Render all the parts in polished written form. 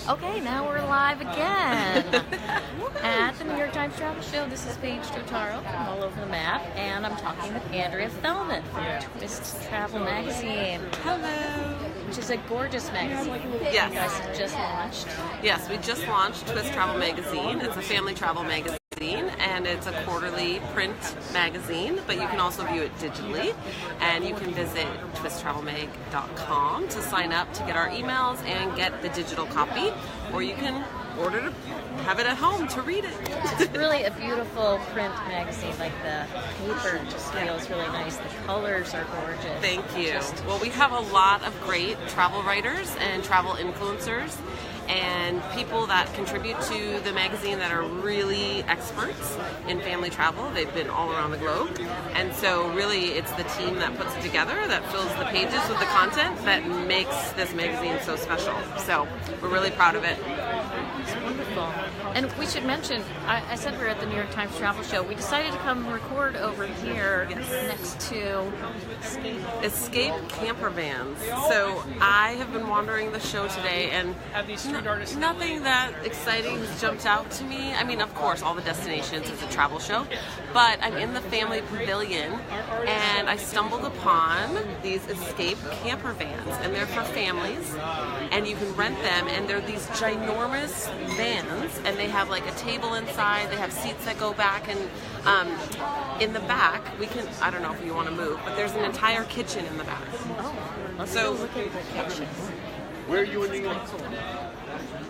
Okay, now we're live again at the New York Times Travel Show. This is Paige Totaro from all over the map, and I'm talking with Andrea Fellman from Twist Travel Magazine. Hello. Which is a gorgeous magazine. Yes. You guys have just launched. Yes, we just launched Twist Travel Magazine. It's a family travel magazine, and it's a quarterly print magazine, but you can also view it digitally. And you can visit twisttravelmag.com to sign up to get our emails and get the digital copy, or you can order to have it at home to read it. It's really a beautiful print magazine. Like the paper just feels really nice. The colors are gorgeous. Thank you. Well, we have a lot of great travel writers and travel influencers and people that contribute to the magazine that are really experts in family travel. They've been all around the globe. And so really it's the team that puts it together, that fills the pages with the content, that makes this magazine so special. So we're really proud of it. It's wonderful. And we should mention, I said we're at the New York Times Travel Show. We decided to come record over here next to Escape camper vans. So I have been wandering the show today, and nothing that exciting has jumped out to me. I mean, of course, all the destinations, it's a travel show, but I'm in the family pavilion, and I stumbled upon these Escape camper vans, and they're for families, and you can rent them, and they're these ginormous vans, and they have like a table inside, they have seats that go back, and in the back, I don't know if you want to move, but there's an entire kitchen in the back. Oh, let's So- go look at the kitchen. Where are you in New York?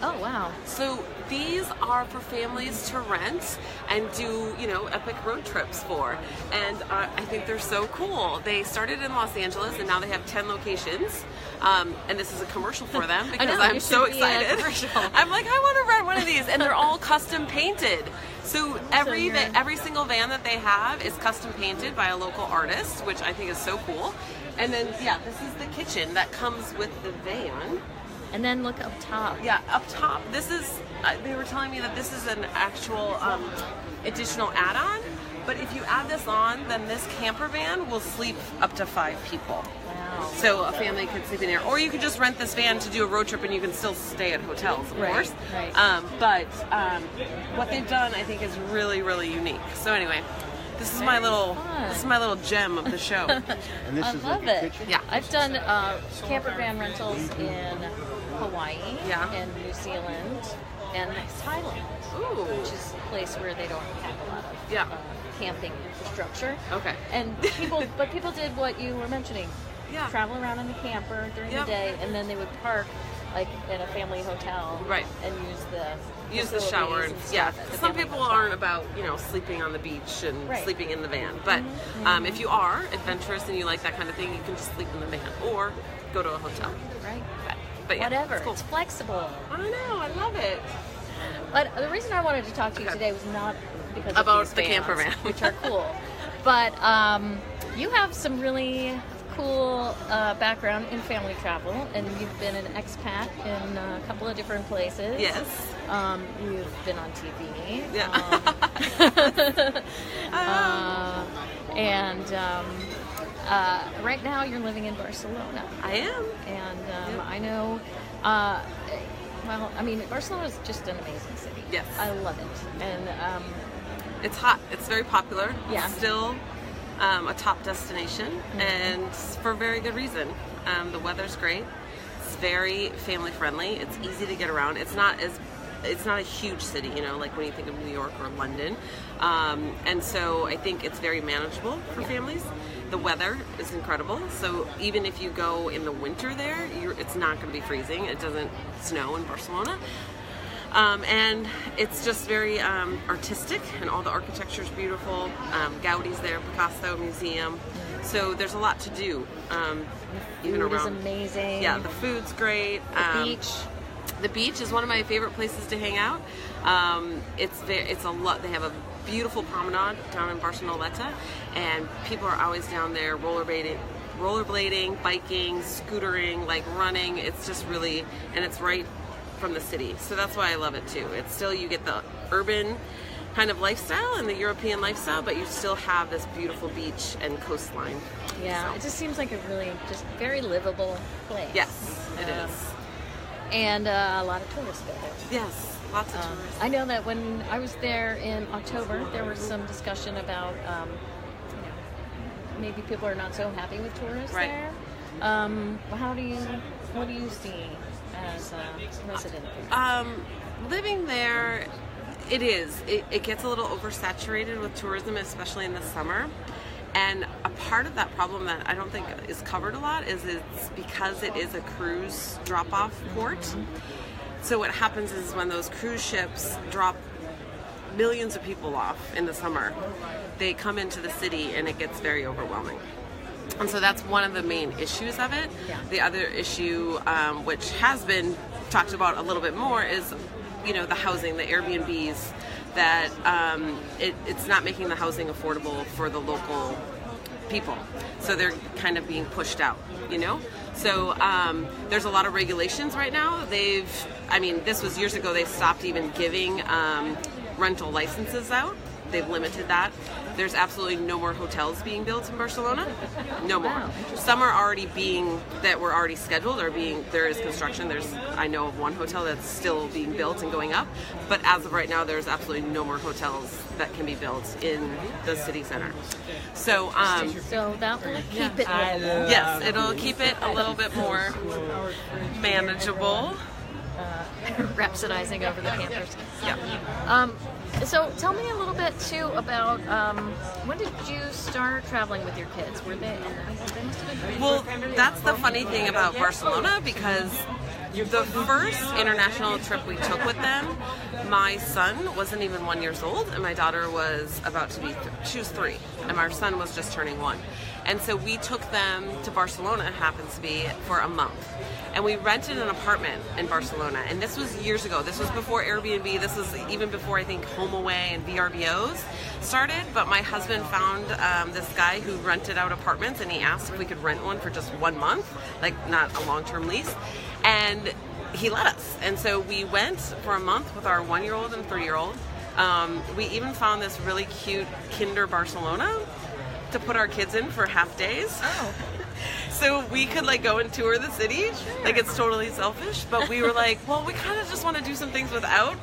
Oh, wow. So these are for families to rent and do, epic road trips for. And I think they're so cool. They started in Los Angeles, and now they have 10 locations. And this is a commercial for them because know, I'm you so should be a excited. commercial. I'm like, I want to rent one of these. And they're all custom painted. So every single van that they have is custom painted by a local artist, which I think is so cool. And then, this is the kitchen that comes with the van. And then look up top. Yeah, up top, this is, they were telling me that this is an actual additional add-on, but if you add this on, then this camper van will sleep up to 5 people. Wow. So a family could sleep in there. Or you could just rent this van to do a road trip, and you can still stay at hotels, of course. Right. But what they've done, I think, is really, really unique. So anyway, this is my little gem of the show. And this I is love like it. a kitchen? Yeah. I've done camper van rentals in Hawaii, and New Zealand, and Thailand, Ooh. which is a place where they don't have a lot of camping infrastructure. Okay. And people did what you were mentioning. Yeah. Travel around in the camper during the day, and then they would park like in a family hotel, Right. and use the shower and facilities yeah. stuff at the Some family people hotel. aren't about sleeping on the beach and Right. sleeping in the van, but if you are adventurous and you like that kind of thing, you can just sleep in the van or go to a hotel. Right. But yeah, Whatever. it's cool. It's flexible. I know, I love it. But the reason I wanted to talk to you Okay. today was not because About of these the vans, camper van. which are cool, but you have some really cool background in family travel, and you've been an expat in a couple of different places. Yes. You've been on TV. Yeah. Right now you're living in Barcelona. I am. And I know, Barcelona is just an amazing city. Yes. I love it. And It's hot. It's very popular. Yeah. It's still a top destination, and for very good reason. The weather's great. It's very family friendly. It's easy to get around. It's not a huge city, like when you think of New York or London. And so I think it's very manageable for families. The weather is incredible. So even if you go in the winter there, it's not going to be freezing. It doesn't snow in Barcelona. And it's just very artistic, and all the architecture is beautiful. Gaudi's there, Picasso Museum. So there's a lot to do. Even food is around. amazing. Yeah, the food's great. The beach. The beach is one of my favorite places to hang out. It's a lot. They have a beautiful promenade down in Barceloneta, and people are always down there rollerblading, biking, scootering, like running. It's just really, and it's right from the city. So that's why I love it too. It's still, you get the urban kind of lifestyle and the European lifestyle, but you still have this beautiful beach and coastline. Yeah, So. it just seems like a really just very livable place. Yes, it is. And a lot of tourists go there. Yes, lots of tourists. I know that when I was there in October, there was some discussion about, maybe people are not so happy with tourists Right. there. What do you see as a resident there? Living there, it gets a little oversaturated with tourism, especially in the summer. And a part of that problem that I don't think is covered a lot is it's because it is a cruise drop-off port. So what happens is when those cruise ships drop millions of people off in the summer, they come into the city and it gets very overwhelming. And so that's one of the main issues of it. Yeah. The other issue, which has been talked about a little bit more, is the housing, the Airbnbs, that it's not making the housing affordable for the local people. So they're kind of being pushed out, So there's a lot of regulations right now. This was years ago, they stopped even giving rental licenses out. They've limited that. There's absolutely no more hotels being built in Barcelona. No more. Wow. Some are already that were already scheduled there is construction. I know of one hotel that's still being built and going up. But as of right now, there's absolutely no more hotels that can be built in the city center. So, So that will keep it livable. yes, it'll keep it a little bit more manageable. Rhapsodizing over the campers. Yeah. So tell me a little bit too about when did you start traveling with your kids? They must have been Well, that's the funny thing about Barcelona, because the first international trip we took with them, my son wasn't even 1 year old, and my daughter was about to be, she was 3, and our son was just turning 1. And so we took them to Barcelona, it happens to be, for a month. And we rented an apartment in Barcelona. And this was years ago. This was before Airbnb. This was even before, I think, HomeAway and VRBOs started. But my husband found this guy who rented out apartments, and he asked if we could rent one for just 1 month, like not a long-term lease. And he let us. And so we went for a month with our 1 year old and 3 year old. We even found this really cute Kinder Barcelona to put our kids in for half days. Oh. So we could go and tour the city. Sure. It's totally selfish, but we were like, well, we kind of just want to do some things without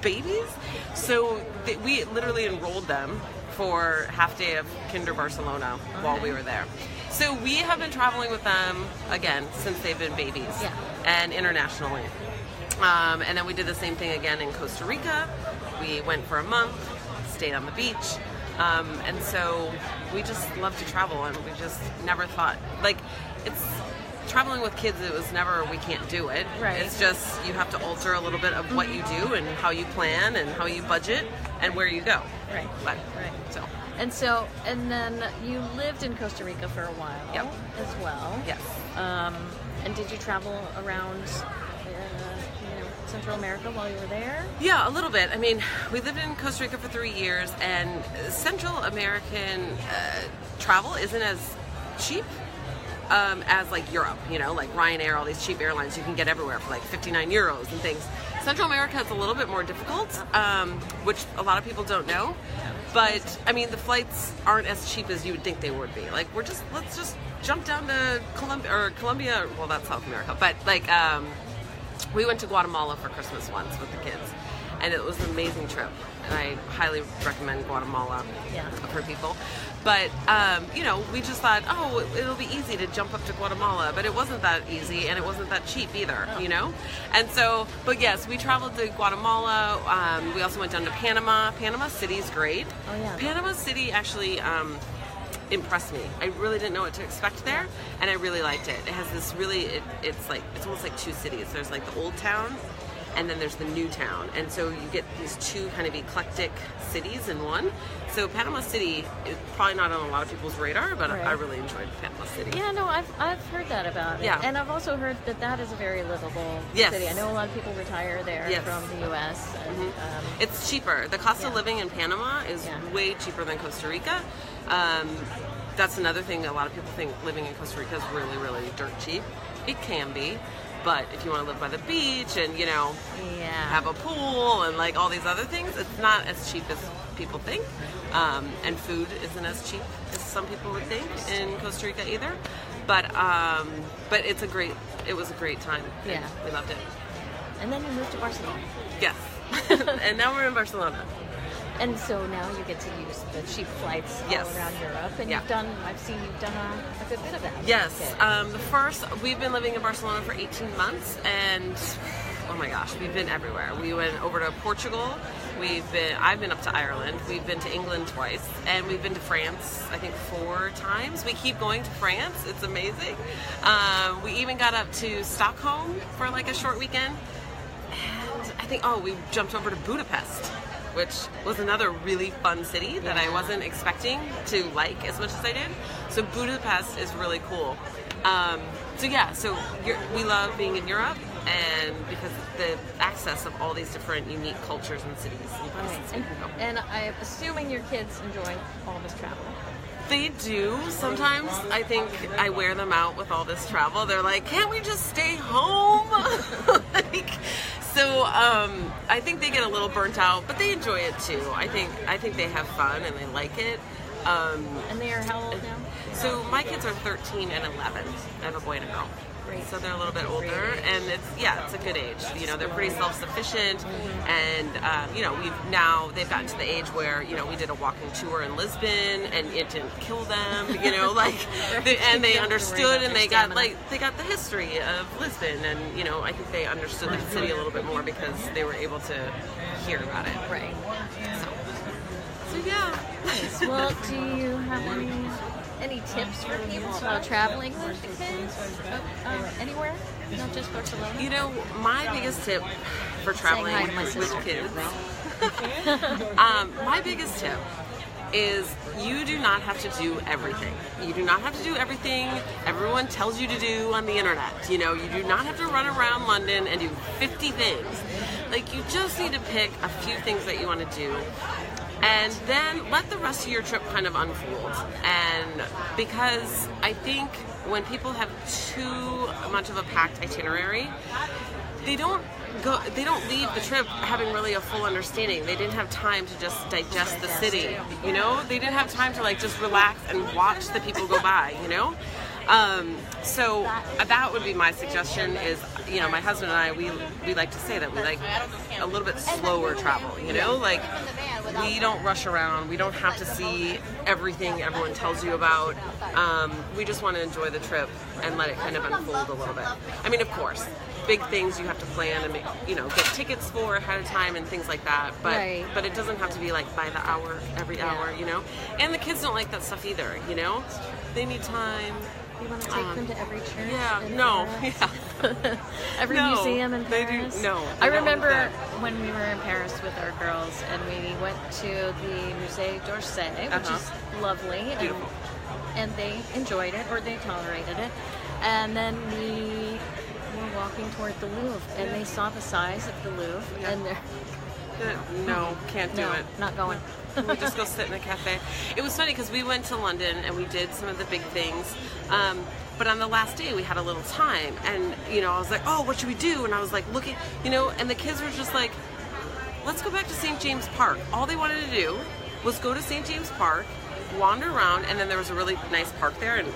babies. So we literally enrolled them for half day of Kinder Barcelona while we were there. So we have been traveling with them again since they've been babies, Yeah. and internationally. And then we did the same thing again in Costa Rica. We went for a month, stayed on the beach. And so we just love to travel, and we just never thought, it's traveling with kids, it was never, we can't do it. Right. It's just, you have to alter a little bit of what you do and how you plan and how you budget and where you go. Right. But, So. And then you lived in Costa Rica for a while. Yep. As well. Yes. And did you travel around Central America while you were there? Yeah, a little bit. We lived in Costa Rica for 3 years, and Central American travel isn't as cheap as Europe, like Ryanair, all these cheap airlines you can get everywhere for 59 euros and things. Central America is a little bit more difficult, which a lot of people don't know. But the flights aren't as cheap as you would think they would be. Let's just jump down to Colombia. Well, that's South America, but we went to Guatemala for Christmas once with the kids, and it was an amazing trip, and I highly recommend Guatemala for people. But, we just thought, it'll be easy to jump up to Guatemala, but it wasn't that easy, and it wasn't that cheap either, And so, but yes, we traveled to Guatemala. We also went down to Panama. Panama City's great. Oh, yeah. Panama City actually impressed me. I really didn't know what to expect there, and I really liked it. It has this really, it's almost like two cities. There's the old town, and then there's the new town, and so you get these two kind of eclectic cities in one. So Panama City is probably not on a lot of people's radar, but Right. I really enjoyed Panama City. Yeah, no, I've heard that about it. Yeah. And I've also heard that is a very livable Yes. city. I know a lot of people retire there Yes. from the U.S. And, It's cheaper. The cost of Yeah. living in Panama is Yeah. way cheaper than Costa Rica. That's another thing. A lot of people think living in Costa Rica is really, really dirt cheap. It can be, but if you want to live by the beach and have a pool and all these other things, it's not as cheap as people think. And food isn't as cheap as some people would think in Costa Rica either. But it was a great time. Yeah. We loved it. And then you moved to Barcelona. Yes. And now we're in Barcelona. And so now you get to use the cheap flights all Yes. around Europe. And Yeah. I've seen you've done a good bit of that. Yes. Okay. We've been living in Barcelona for 18 months, and oh my gosh, we've been everywhere. We went over to Portugal. I've been up to Ireland. We've been to England twice, and we've been to France, I think 4 times. We keep going to France. It's amazing. We even got up to Stockholm for like a short weekend. And I think, we jumped over to Budapest, which was another really fun city that I wasn't expecting to like as much as I did. So Budapest is really cool. We love being in Europe, and because the access of all these different unique cultures and cities and places. And I'm assuming your kids enjoy all this travel. They do. Sometimes I think I wear them out with all this travel. They're like, can't we just stay home? I think they get a little burnt out, but they enjoy it too. I think they have fun and they like it. And they are how old now? So my kids are 13 and 11. I have a boy and a girl. Great. So they're a little bit older, and it's a good age. You know, they're pretty self-sufficient, and they've gotten to the age where we did a walking tour in Lisbon, and it didn't kill them. And they understood, and they got the history of Lisbon, and I think they understood the city a little bit more because they were able to hear about it. Right. So yeah. Nice. Well, do you have any tips for people about traveling with the kids anywhere, not just Barcelona? My biggest tip for traveling Saying hi to my with sister. kids, my biggest tip is you do not have to do everything. You do not have to do everything everyone tells you to do on the internet. You do not have to run around London and do 50 things. Like, you just need to pick a few things that you want to do, and then let the rest of your trip kind of unfold. And because I think when people have too much of a packed itinerary, they don't leave the trip having really a full understanding. They didn't have time to just digest the city, They didn't have time to just relax and watch the people go by, So that would be my suggestion is, my husband and I, we like to say that we like a little bit slower travel, Like, we don't rush around. We don't have to see everything everyone tells you about. We just want to enjoy the trip and let it kind of unfold a little bit. I mean, of course, big things you have to plan and make, get tickets for ahead of time and things like that. But Right. but it doesn't have to be like by the hour, every hour, And the kids don't like that stuff either, They need time. You want to take them to every church? Yeah, in no, Paris? yeah. Every No, museum in they do- Paris? no, I they don't remember want when we were in Paris with our girls and we went to the Musée d'Orsay, which is lovely. Beautiful. And they enjoyed it, or they tolerated it. And then we were walking toward the Louvre, and they saw the size of the Louvre, and they're No, can't do it. not going. We just go sit in a cafe. It was funny because we went to London and we did some of the big things. But on the last day we had a little time, and I was like, oh, what should we do? And I was like looking, and the kids were just like, let's go back to St. James Park. All they wanted to do was go to St. James Park, wander around, and then there was a really nice park there, and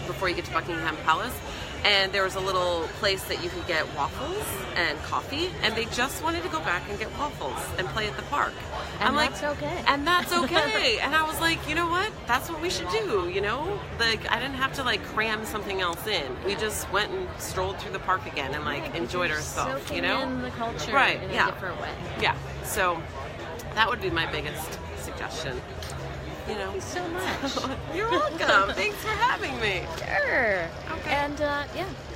before you get to Buckingham Palace. And there was a little place that you could get waffles and coffee, and they just wanted to go back and get waffles and play at the park. And that's okay. And that's okay. And I was like, you know what? That's what we should do, Like, I didn't have to, cram something else in. We just went and strolled through the park again and, enjoyed ourselves, soaking in the culture Right, in a yeah. different way. Yeah. So that would be my biggest suggestion. Thank you so much. You're welcome. Thanks for having me. Sure. Okay. And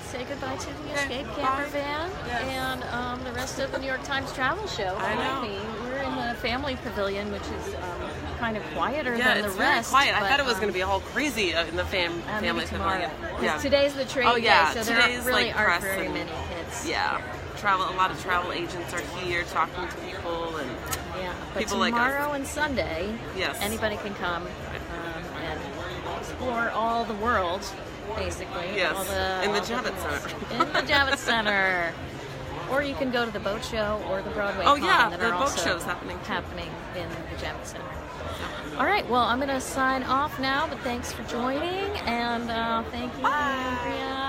say goodbye to the Escape Bye. Camper van Yes. and the rest of the New York Times travel show. I know. Behind me. We're in the family pavilion, which is kind of quieter Yeah, than it's the very rest. quiet. I but, thought it was going to be all crazy in the family tomorrow. pavilion. Yeah. Today's the trade Oh, yeah. day, so there Today's, really aren't press very and- many kids. Yeah. A lot of travel agents are here talking to people, and Yeah, but people like us. tomorrow and Sunday, Yes. anybody can come and explore all the world, basically. Yes, All in the all Javits Center. In the Javits Center. Or you can go to the boat show or the Broadway Oh, Con yeah, that the are boat also show's happening, too. in the Javits Center. All right, well, I'm going to sign off now, but thanks for joining, and thank you, Bye. Andrea.